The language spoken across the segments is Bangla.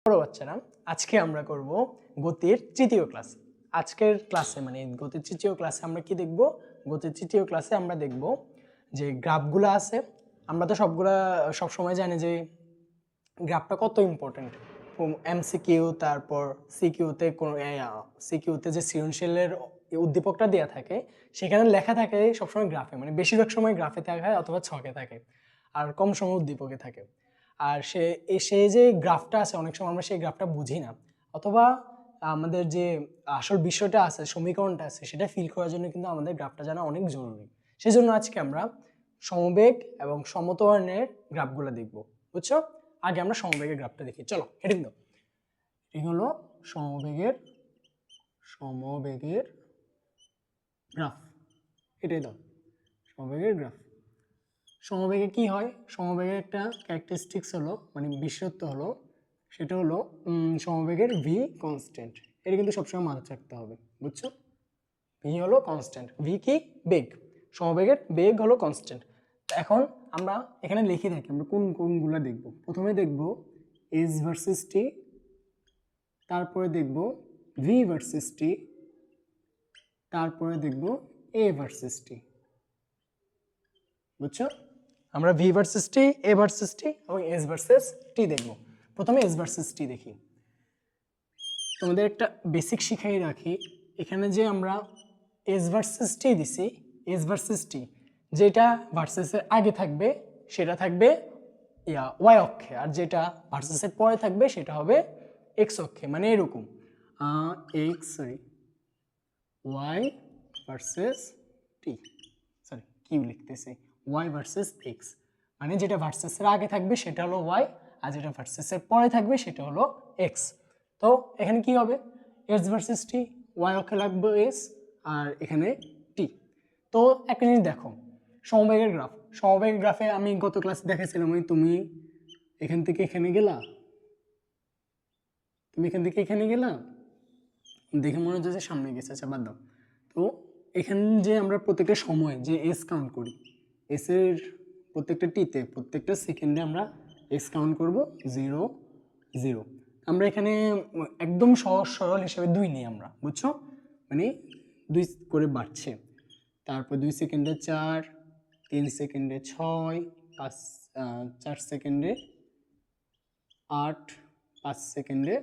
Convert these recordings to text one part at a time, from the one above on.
বড় বাচ্চারা, আজকে আমরা করব গতির তৃতীয় ক্লাস। আজকের ক্লাসে মানে গতির তৃতীয় ক্লাসে আমরা কি দেখব? গতির তৃতীয় ক্লাসে আমরা দেখব যে গ্রাফগুলো আছে। আমরা তো সব সময় জানি যে গ্রাফটা কত ইম্পর্টেন্ট। এমসিকিউ, তারপর সিকিউতে যে সৃজনশীলের উদ্দীপকটা দেওয়া থাকে সেখানে লেখা থাকে সবসময় গ্রাফে, মানে বেশিরভাগ সময় গ্রাফে থাকে অথবা ছকে থাকে, আর কম সময় উদ্দীপকে থাকে। আর সে যে গ্রাফটা আছে অনেক সময় আমরা সেই গ্রাফটা বুঝি না, অথবা আমাদের যে আসল বিষয়টা আছে, সমীকরণটা আছে, সেটা ফিল করার জন্য কিন্তু আমাদের গ্রাফটা জানা অনেক জরুরি। সেজন্য আজকে আমরা সমবেগ এবং সমত্বরণের গ্রাফগুলো দেখব, বুঝছো? আগে আমরা সমবেগের গ্রাফটা দেখি, চলো হেডিং দাও। এই হলো সমবেগের গ্রাফ, এটাই দাও সমবেগের গ্রাফ। সমবেগে কি হয়? সমবেগের একটা ক্যারেক্টারিস্টিক্স হলো, মানে বিশেষত্ব হলো, সেটা হলো সমবেগের ভি কনস্ট্যান্ট। এটা কিন্তু সবসময় মাথায় রাখতে হবে, বুঝছো? ভি হলো কনস্ট্যান্ট, ভি কি? বেগ। সমবেগের বেগ হলো কনস্ট্যান্ট। এখন আমরা এখানে লিখে রাখি আমরা কোনগুলো দেখব। প্রথমে দেখব এস ভার্সেস টি, তারপরে দেখব ভি ভার্সেস টি, তারপরে দেখব এ ভার্সেস টি, বুঝছো? আমরা ভি ভার্সেস টি, এ ভার্সেস টি এবং এস ভার্সেস টি দেখব। প্রথমে এস ভার্সেস টি দেখি। তোমাদের একটা বেসিক শিখাই রাখি, এখানে যে আমরা এস ভার্সেস টি দিছি, এস ভার্সেস টি যেটা ভার্সেসের আগে থাকবে সেটা থাকবে ওয়াই অক্ষে, আর যেটা ভার্সেসের পরে থাকবে সেটা হবে এক্স অক্ষে। মানে এরকম y versus t, sorry q লিখতেছি, ওয়াই ভার্সেস এক্স, মানে যেটা ভার্সেসের আগে থাকবে সেটা হলো ওয়াই, আর যেটা ভার্সেসের পরে থাকবে সেটা হলো এক্স। তো এখানে কি হবে? এস ভার্সেস টি, ওয়াই অক্ষে লাগবে এস, আর এখানে টি। তো একটা জিনিস দেখো, সমবেগের গ্রাফে আমি গত ক্লাসে দেখেছিলাম, তুমি এখান থেকে এখানে গেলা, দেখে মনে হচ্ছে সামনে গেছে, আচ্ছা বাদ দাও। তো এখানে যে আমরা প্রত্যেকটা সময় যে এস কাউন্ট করি, এস এর প্রত্যেকটা টিতে প্রত্যেকটা সেকেন্ডে আমরা এস কাউন্ট করব 0 0। আমরা এখানে একদম সহজ সরল হিসেবে 2 নিই আমরা, বুঝছো? মানে 2 করে বাড়ছে, তারপর 2 সেকেন্ডে 4, 3 সেকেন্ডে 6, 4 সেকেন্ডে 8, 5 সেকেন্ডে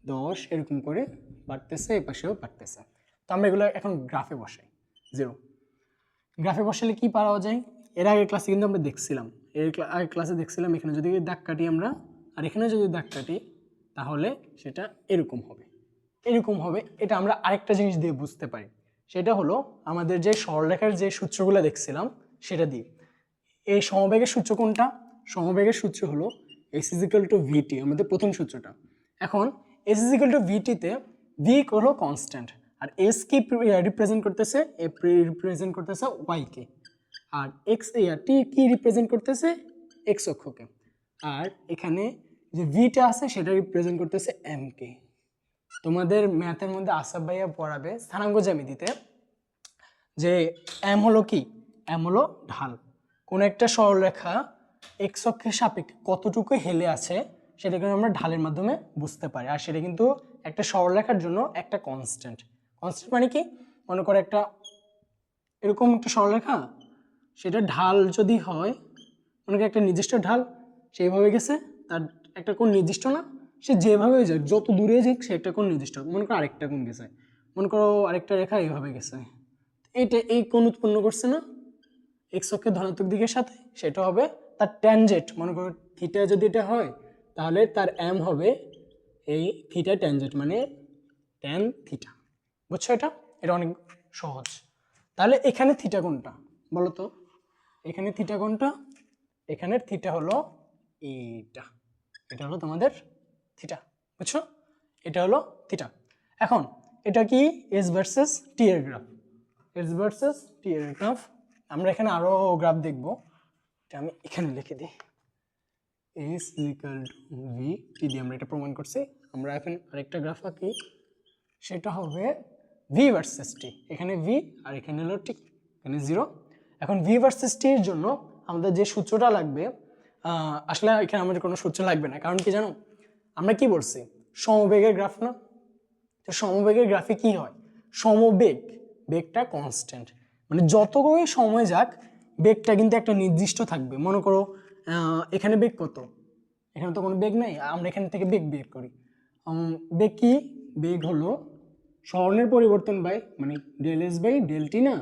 10, এরকম করে বাড়তেছে, এই পাশেও বাড়তেছে। তো আমরা এগুলো এখন গ্রাফে বসাই। 0 গ্রাফে বসালে কি পাওয়া যায়? এর আগের ক্লাসে কিন্তু আমরা দেখছিলাম, আগের ক্লাসে দেখছিলাম এখানে যদি দাগ কাটি আমরা, আর এখানে যদি দাগ কাটি, তাহলে সেটা এরকম হবে। এটা আমরা আরেকটা জিনিস দিয়ে বুঝতে পারি, সেটা হলো আমাদের যে সরলরেখার যে সূত্রগুলো দেখছিলাম সেটা দিয়ে। এই সমবেগের সূত্র কোনটা? সমবেগের সূত্র হলো S is equal to VT, আমাদের প্রথম সূত্রটা। এখন এস ইজ ইকুয়াল টু ভিটিতে ভি হলো কনস্ট্যান্ট, আর এস কি রিপ্রেজেন্ট করতেছে? রিপ্রেজেন্ট করতেছে ওয়াই কে, আর এক্স টি কি রিপ্রেজেন্ট করতেছে? এক্স অক্ষকে, আর এখানে যে ভিটা আছে সেটা রিপ্রেজেন্ট করতেছে এম কে। তোমাদের ম্যাথের মধ্যে আসাফ ভাইয়া পড়াবে স্থানাঙ্ক জ্যামিতিতে যে এম হলো কি? এম হলো ঢাল। কোন একটা সরলরেখা এক্স অক্ষের সাপেক্ষে কতটুকু হেলে আছে সেটা কিন্তু আমরা ঢালের মাধ্যমে বুঝতে পারি, আর সেটা কিন্তু একটা সরলরেখার জন্য একটা কনস্ট্যান্ট। মানে কি? মনে করো একটা এরকম একটা সরলরেখা, সেটা ঢাল যদি হয়, মনে করো একটা নির্দিষ্ট ঢাল সেইভাবে গেছে, তার একটা কোণ নির্দিষ্ট না, সে যেভাবে যাক, যত দূরে যাক, সে একটা কোণ নির্দিষ্ট। মনে করো আরেকটা কোণ গেছে, মনে করো আরেকটা রেখা এইভাবে গেছে, এই কোণ উৎপন্ন করছে না এক্স অক্ষের ধনাত্মক দিকের সাথে, সেটা হবে তার ট্যানজেন্ট। মনে করো থিটা যদি এটা হয়, তাহলে তার এম হবে এই থিটা ট্যানজেন্ট, মানে ট্যান থিটা। বুঝছো? এটা অনেক সহজ। তাহলে এখানে থিটা কোনটা বলো তো? এখানে থিটা কোনটা? এখানের থিটা হলো এটা হলো তোমাদের থিটা, বুঝছো? এটা হলো থিটা। এখন এটা কি? এস ভার্সেস টি এর গ্রাফ। এস ভার্সেস টি এর গ্রাফ। আমরা এখানে আরো গ্রাফ দেখবো, এটা আমি এখানে লিখে দিই। S equal to V T দিয়ে আমরা এটা প্রমাণ করছি। আমরা এখন আরেকটা গ্রাফ আঁকি, সেটা হবে ভি ভার্সেস টি। এখানে ভি আর এখানে হলো টি, এখানে 0। এখন ভি ভার্সেস টি এর জন্য আমাদের যে সূত্রটা লাগবে, আসলে এখানে আমাদের কোনো সূত্র লাগবে না, কারণ কি জানো? আমরা কি বলছি সমবেগের গ্রাফ না, তো সমবেগের গ্রাফে কি হয় সমবেগ বেগটা কনস্ট্যান্ট, মানে যতই সময় যাক বেগটা কিন্তু একটা নির্দিষ্ট থাকবে। মনে করো এখানে বেগ কত, এখানে তো কোনো বেগ নেই, আমরা এখান থেকে বেগ বের করি। বেগ কি, বেগ হলো সরণের পরিবর্তন বাই মানে del s by del t না।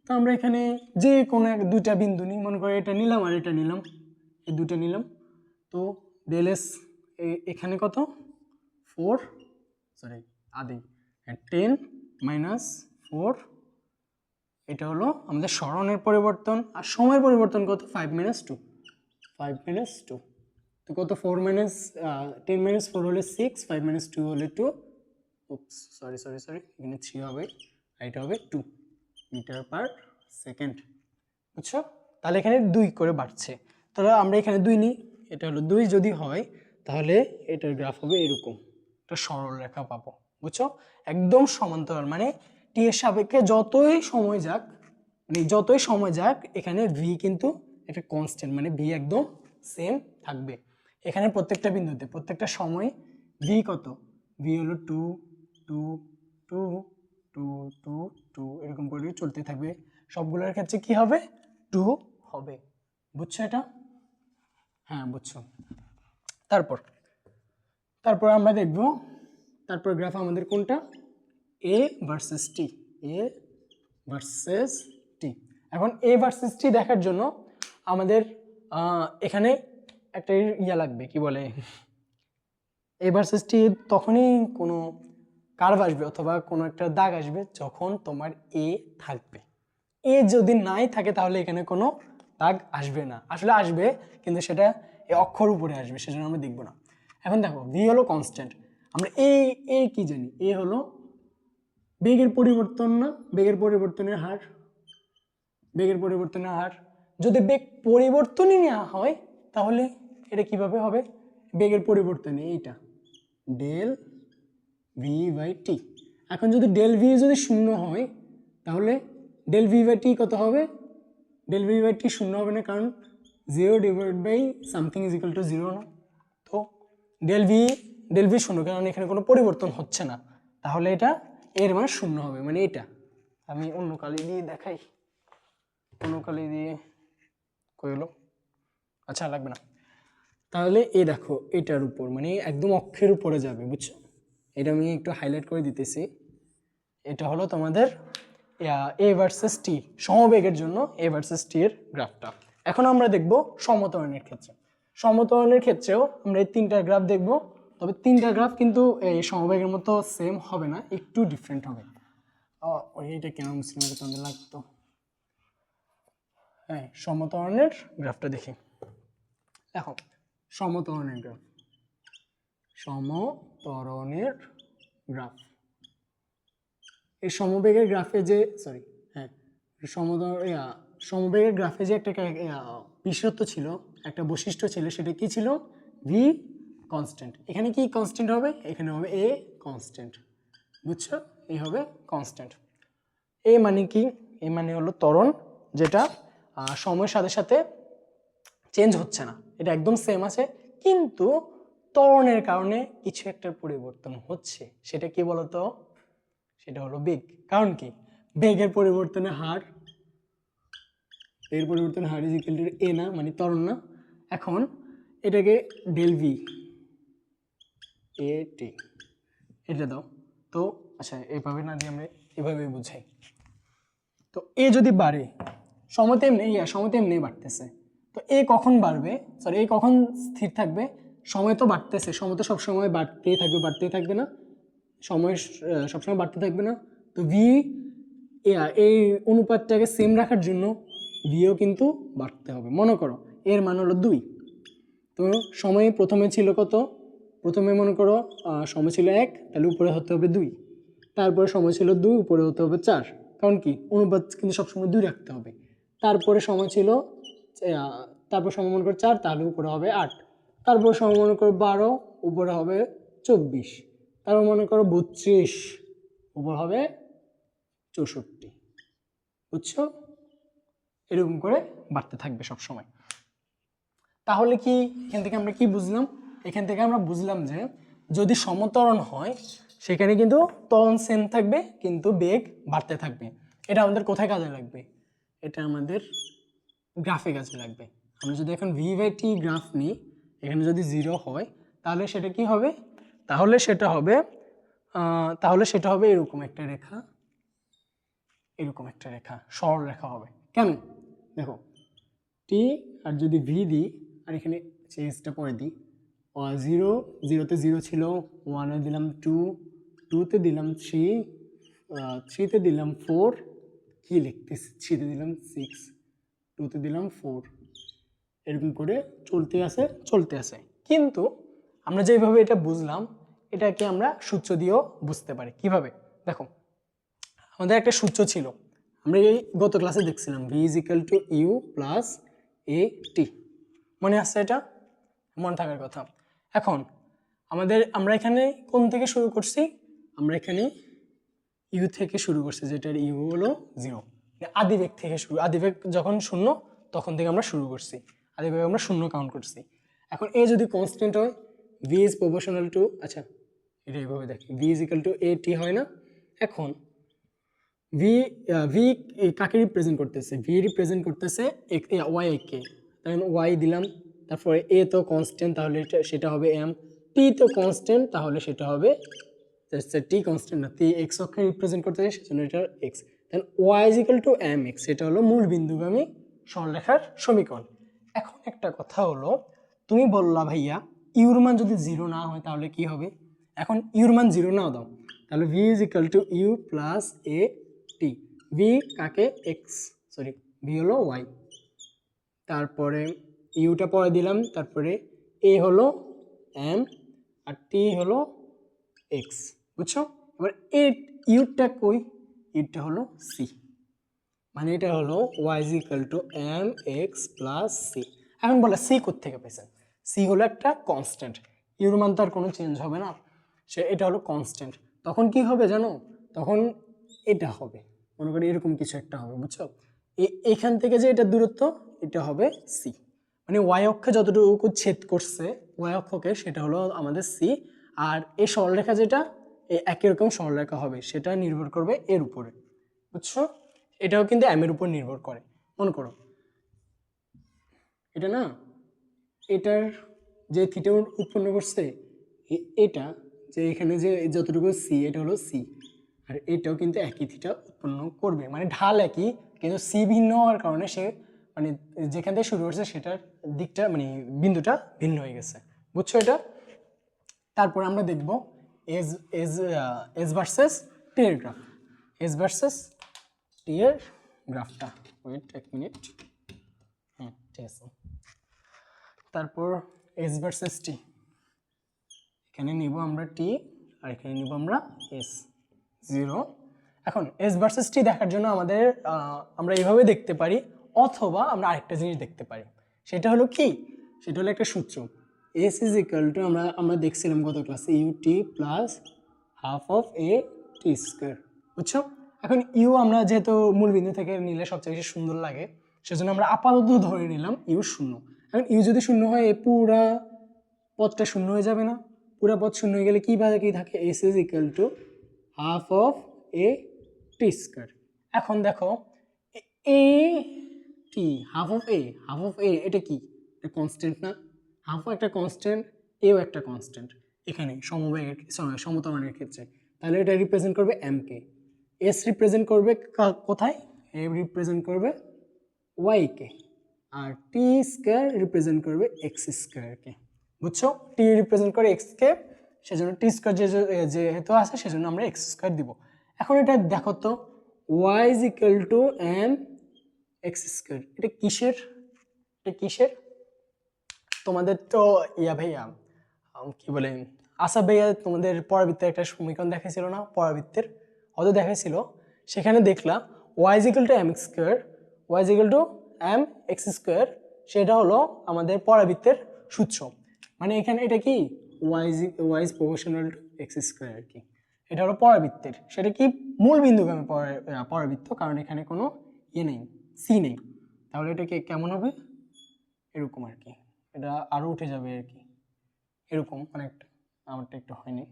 তো আমরা এখানে যে কোনো দুইটা বিন্দু নিই, মনে করো এটা নিলাম আর এটা নিলাম, এই দুটো নিলাম। তো ডেল এস এখানে কত 4 সরি আদি 10 মাইনাস 4, এটা হলো আমাদের সরণের পরিবর্তন। আর সময়ের পরিবর্তন কত 5 মাইনাস 2, 5 মাইনাস 2 তো কত 4 মাইনাস 10 মাইনাস 4 হলে 6, 5 মাইনাস 2 হলে 2, সরি এখানে 3 হবে আর এটা হবে 2 মিটার পার সেকেন্ড। বুঝছো, তাহলে এখানে 2 করে বাড়ছে। তাহলে আমরা এখানে 2 নিই, এটা হলো 2 যদি হয় তাহলে এটার গ্রাফ হবে এরকম একটা সরল রেখা পাবো। বুঝছো, একদম সমান্তরাল, মানে টি এর সাপেক্ষে যতই সময় যাক, মানে যতই সময় যাক এখানে ভি কিন্তু একটা কনস্ট্যান্ট, মানে ভি একদম সেম থাকবে। এখানে প্রত্যেকটা বিন্দুতে প্রত্যেকটা সময় ভি কত, ভি হলো 2 2 2 2 2 2 এরকম করে চলতে থাকবে। সবগুলোর ক্ষেত্রে কি হবে 2 হবে। বুঝছো এটা? হ্যাঁ বুঝছো। তারপর আমরা দেখব, তারপর গ্রাফ আমাদের কোনটা এ ভার্সেস টি, এ ভার্সেস টি। এখন এ ভার্সেস টি দেখার জন্য আমাদের এখানে একটা ইয়া লাগবে, কি বলে এ ভার্সেস টি তখনই কোনো কার্ভ আসবে অথবা কোনো একটা দাগ আসবে যখন তোমার এ থাকবে। এ যদি নাই থাকে তাহলে এখানে কোনো দাগ আসবে না, আসলে আসবে কিন্তু সেটা এই অক্ষর উপরে আসবে, সেজন্য আমরা দেখব না। এখন দেখো ভি হলো কনস্ট্যান্ট, আমরা এ কি জানি, এ হলো বেগের পরিবর্তন না, বেগের পরিবর্তনের হার, বেগের পরিবর্তনের হার। যদি বেগ পরিবর্তনই নেওয়া হয় তাহলে এটা কিভাবে হবে, বেগের পরিবর্তনে এইটা ডেল ভি বাই টি। এখন যদি ডেল ভি যদি শূন্য হয় তাহলে ডেল ভি বাই টি কত হবে, ডেল ভি বাই টি শূন্য হবে না, কারণ 0 divide by something is equal to 0 না। তো ডেল ভি শূন্য, কারণ এখানে কোনো পরিবর্তন হচ্ছে না, তাহলে এটা এর মানে শূন্য হবে, মানে এটা। আমি অন্য কালি দিয়ে দেখাই, অন্য কালি দিয়ে কইলো, আচ্ছা লাগবে না। তাহলে এই দেখো এটার উপর মানে একদম অক্ষের উপরে যাবে। বুঝছো, এটা আমি একটু হাইলাইট করে দিতেছি। এটা হলো তোমাদের এ ভার্সেস টি, সমবেগের জন্য এ ভার্সেস টি এর গ্রাফটা। এখন আমরা দেখব সমত্বরণের ক্ষেত্রে। সমত্বরণের ক্ষেত্রেও আমরা এই তিনটা গ্রাফ দেখব, তবে তিনটা গ্রাফ কিন্তু এই সমবেগের মতো সেম হবে না, একটু ডিফারেন্ট হবে। এইটা কেন মুসলিম তোমাদের লাগতো। হ্যাঁ, সমত্বরণের গ্রাফটা দেখি। দেখো সমত্বরণের গ্রাফ, সমত্বরণের গ্রাফ, এই সমবেগের গ্রাফে যে সমবেগের গ্রাফে যে একটা বিশেষত্ব ছিল, একটা বৈশিষ্ট্য ছিল, সেটা কি ছিল, ভি কনস্ট্যান্ট। এখানে কি কনস্ট্যান্ট হবে, এখানে হবে এ কনস্ট্যান্ট। বুঝছো, এই হবে কনস্ট্যান্ট। এ মানে কি, এ মানে হলো ত্বরণ, যেটা সময়ের সাথে সাথে চেঞ্জ হচ্ছে না, এটা একদম সেম আছে, কিন্তু ত্বরণের কারণে কিছু একটা পরিবর্তন হচ্ছে। সেটা কি বলতো, সেটা হলো বেগ। কারণ কি, বেগের পরিবর্তনের হার, এর পরিবর্তনের হার ইজ ইকুয়াল টু এ না, মানে ত্বরণ না। এখন এটাকে ডেল ভি এ টি এটা দাও তো, আচ্ছা এইভাবে না দিয়ে আমরা এভাবে বুঝাই। তো এ যদি বাড়ে, সময়তে এমনি বাড়তেছে, তো এ কখন বাড়বে, সরি এ কখন স্থির থাকবে, সময় তো বাড়তেছে, সময় তো সবসময় বাড়তেই থাকবে না, সময় সবসময় বাড়তে থাকবে না। তো ভি এই অনুপাতটাকে সেম রাখার জন্য ভিও কিন্তু বাড়তে হবে। মনে করো এর মান হলো 2, তো সময় প্রথমে ছিল কত, প্রথমে মনে করো সময় ছিল 1, তাহলে উপরে হতে হবে 2, তারপরে সময় ছিল 2, উপরে হতে হবে 4, কারণ কি অনুপাত কিন্তু সবসময় 2 রাখতে হবে। তারপরে সময় ছিল তারপর সময় মনে করো 4, তাহলে উপরে হবে 8, তারপর সময় মনে করো 12, উপরে হবে 24, তারপর মনে করো 32, উপর হবে 64। বুঝছো, এরকম করে বাড়তে থাকবে সব সময়। তাহলে কি এখান থেকে আমরা কি বুঝলাম, এখান থেকে আমরা বুঝলাম যে যদি সমত্বরণ হয় সেখানে কিন্তু ত্বরণ সেম থাকবে কিন্তু বেগ বাড়তে থাকবে। এটা আমাদের কোথায় কাজে লাগবে? এটা আমাদের গ্রাফে কাজে লাগবে। আমরা যদি এখন v/t গ্রাফ নিই, এখানে যদি 0 হয় তাহলে সেটা কি হবে? তাহলে সেটা হবে এরকম একটা রেখা, এরকম একটা রেখা, সরল রেখা হবে। কেন? দেখো t আর যদি v দিই আর এখানে চেঞ্জটা পরে দিই, 0 0-তে 0 ছিল, 1-এ দিলাম 2, 2-তে দিলাম 3, 3-তে দিলাম 4, কি লিখতেছি, 3-তে দিলাম 6, 2-তে দিলাম 4, এরকম করে চলতে আসে। কিন্তু আমরা যেভাবে এটা বুঝলাম এটাকে আমরা সূত্র দিয়েও বুঝতে পারি। কিভাবে? দেখো আমাদের একটা সূত্র ছিল, আমরা এই গত ক্লাসে দেখছিলাম v = u + at, মনে আসছে? এটা মনে থাকার কথা। এখন আমরা এখানে কোন থেকে শুরু করছি? আমরা এখানে ইউ থেকে শুরু করছি, যেটার ইউ হলো 0, আদিবেগ থেকে শুরু। আদিবেগ যখন 0 তখন থেকে আমরা শুরু করছি, আদিবেগ আমরা 0 কাউন্ট করছি। এখন এ যদি কনস্ট্যান্ট হয়, v is proportional to, আচ্ছা এটা এইভাবে দেখি, v = at হয় না? এখন v কাকে রিপ্রেজেন্ট করতেছে? v রিপ্রেজেন্ট করতেছে y কে। তাহলে y দিলাম, তারপরে a তো কনস্ট্যান্ট তাহলে সেটা হবে m, t তো কনস্ট্যান্ট তাহলে সেটা হবে t কনস্ট্যান্ট না, t x অক্ষে রিপ্রেজেন্ট করতেছে সেজন্য এটা x। দেন y = mx, এটা হলো মূল বিন্দুগামী সরলরেখার সমীকরণ। এখন একটা কথা হলো, তুমি বললা ভাইয়া ইউর মান যদি 0 না হয় তাহলে কি হবে? এখন ইউর মান 0 নাও দাও, তাহলে v = u + at, v কাকে? x, সরি v হলো y, তারপরে ইউটা পরে দিলাম, তারপরে a হলো m আর t হলো x, বুঝছো? এবার ইউটা কই? ইউটা হলো c, মানে এটা হলো y = mx + c। এখন বলে c কোত্থেকে পেয়েছেন? c হলো একটা কনস্ট্যান্ট, ইউর মান তার কোনো চেঞ্জ হবে না, এটা হলো কনস্ট্যান্ট। তখন কি হবে জানো? তখন এটা হবে, মনে করি এরকম কিছু একটা হবে, বুঝছো? এখান থেকে যে এটা দূরত্ব, এটা হবে c, মানে y অক্ষে যতটুকু ছেদ করছে y অক্ষকে সেটা হলো আমাদের c। আর এই সরলরেখা যেটা একই রকম সরলরেখা হবে, সেটা নির্ভর করবে এর উপরে, বুঝছো? এটাও কিন্তু m এর উপর নির্ভর করে। মনে করো এটা না, এটার যে থিটা উৎপন্ন করছে এটা, যে এখানে যে যতটুকু c এটা হলো c, আর এটাও কিন্তু একই থিটা উৎপন্ন করবে, মানে ঢাল একই কিন্তু c ভিন্ন হওয়ার কারণে সে মানে যেখান থেকে শুরু করছে সেটার দিকটা মানে বিন্দুটা ভিন্ন হয়ে গেছে, বুঝছো এটা? তারপর আমরা দেখব এস ভার্সেস টি এর গ্রাফ, এস ভার্সেস টি এর গ্রাফটা। ওয়েট এক মিনিট, ঠিক আছে। তারপর এস ভার্সেস টি, এখানে নিব আমরা টি আর এখানে নিব আমরা এস 0। এখন এস ভার্সেস টি দেখার জন্য আমরা এইভাবে দেখতে পারি, অথবা আমরা আরেকটা জিনিস দেখতে পারি, সেটা হলো কি? সেটা হলো একটা সূত্র, এস = আমরা দেখছিলাম গত ক্লাসে ut + ½ a t², বুঝছো? এখন ইউ আমরা যেহেতু মূলবিন্দু থেকে নিলে সবচেয়ে বেশি সুন্দর লাগে, সেজন্য আমরা আপাতত ধরে নিলাম ইউ 0। এখন ইউ যদি 0 হয় এই পুরা পদটা 0 হয়ে যাবে না? পুরা পদ 0 হয়ে গেলে কি থাকে? s = ½ a t²। এখন দেখো a t, ½ a এটা কি? এটা কনস্ট্যান্ট না? হাফও একটা কনস্ট্যান্ট, এও একটা কনস্ট্যান্ট এখানে সমতরণের ক্ষেত্রে, তাহলে এটা রিপ্রেজেন্ট করবে m কে, s রিপ্রেজেন্ট করবে কোথায়? m রিপ্রেজেন্ট করবে y কে, আর t² রিপ্রেজেন্ট করবে x² কে, বুঝছো? t রিপ্রেজেন্ট করে x কে, সেজন্য t² যেহেতু আছে সেজন্য আমরা x² দিব। এখন এটা দেখো তো, y = mx², এটা কিসের? এটা কিসের? তোমাদের তো ভাইয়া কি বলে আসাদ ভাইয়া তোমাদের পরাবৃত্তের একটা সমীকরণ দেখাইছিল না? পরাবৃত্তের হয়তো দেখাইছিল, সেখানে দেখলা y = mx², y = mx², সেটা হলো আমাদের পরাবৃত্তের সূত্র। মানে এখানে এটা কি y is proportional to x² আর কি, এটা হলো পরাবৃত্তের। সেটা কি মূল বিন্দুগামী পরাবৃত্ত, কারণ এখানে কোনো নেই, c নেই। তাহলে এটা কেমন হবে? এরকম আর কি, এটা আরো উঠে যাবে আর কি, এরকম অনেকটা, আমারটা একটু হয়নি,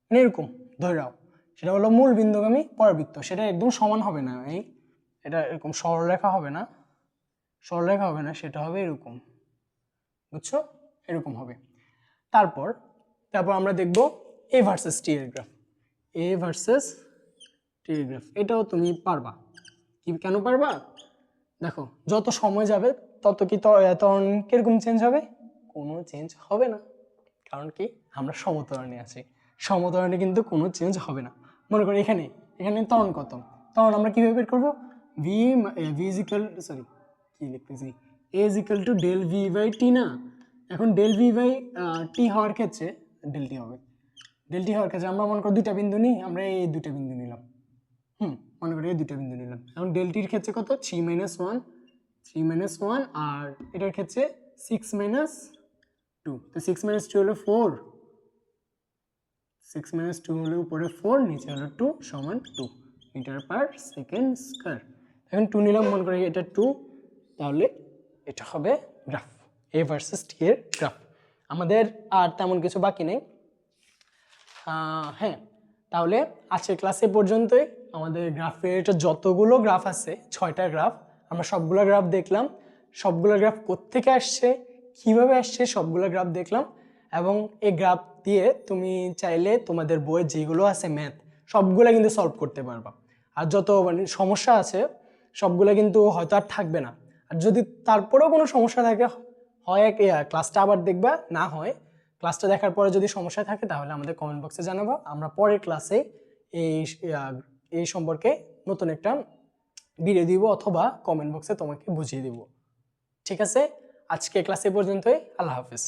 মানে এরকম ধরে নাও, সেটা হলো মূল বিন্দুগামী পরাবৃত্ত, সেটা একদম সমান হবে না, এটা এরকম সরলরেখা হবে না, সরলরেখা হবে না, সেটা হবে এরকম, বুঝছো, এরকম হবে। তারপর আমরা দেখব এ ভার্সেস টি এর গ্রাফ, এ ভার্সেস টি এর গ্রাফ, এটাও তুমি পারবা। কি কেন পারবা? দেখো যত সময় যাবে তত কি ত্বরণ কিরকম চেঞ্জ হবে? কোনো চেঞ্জ হবে না, কারণ কি আমরা সমত্বরণে আছি, সমত্বরণে কিন্তু কোনো চেঞ্জ হবে না। মনে করি এখানে ত্বরণ কত, ত্বরণ আমরা কিভাবে বের করবো? ভি ইজ ইকুয়াল, সরি কি লিখতেছি, A is equal to del V by T না, এখন ডেল ভি বাই টি হওয়ার ক্ষেত্রে ডেল টি হবে, ডেল টি হওয়ার ক্ষেত্রে আমরা মনে করি দুইটা বিন্দু নিই, আমরা এই দুইটা বিন্দু নিলাম, মনে করি এই দুইটা বিন্দু নিলাম, এখন ডেল টির ক্ষেত্রে কত, 3 - 1 আর এটার ক্ষেত্রে 6 - 2, তো 6 - 2 হলো 4, 6 - 2 হলে উপরে 4 নিচে হলো 2 সমান 2 মিটার পার সেকেন্ড স্কয়ার। এখন 2 নিলাম, মনে করি এটা 2, তাহলে এটা হবে গ্রাফ, এ ভার্সেস টি এর গ্রাফ। আমাদের আর তেমন কিছু বাকি নেই। হ্যাঁ, তাহলে আজকের ক্লাসে পর্যন্তই। আমাদের গ্রাফের যতগুলো গ্রাফ আছে 6টা গ্রাফ, আমরা সবগুলো গ্রাফ দেখলাম, সবগুলো গ্রাফ কোত্থেকে আসছে, কিভাবে আসছে, সবগুলো গ্রাফ দেখলাম। এবং এই গ্রাফ দিয়ে তুমি চাইলে তোমাদের বইয়ে যেগুলো আছে ম্যাথ, সবগুলো কিন্তু সলভ করতে পারবা। আর যত মানে সমস্যা আছে সবগুলো কিন্তু হয়তো আর থাকবে না। আর যদি তারপরেও কোনো সমস্যা থাকে, হয় ক্লাসটা আবার দেখবা, না হয় ক্লাসটা দেখার পরে যদি সমস্যা থাকে তাহলে আমাদের কমেন্ট বক্সে জানাবো, আমরা পরের ক্লাসে এই সম্পর্কে নতুন একটা ভিডিও দিব অথবা কমেন্ট বক্সে তোমাকে বুঝিয়ে দিব। ঠিক আছে, আজকে ক্লাসে পর্যন্তই, আল্লাহ হাফেজ।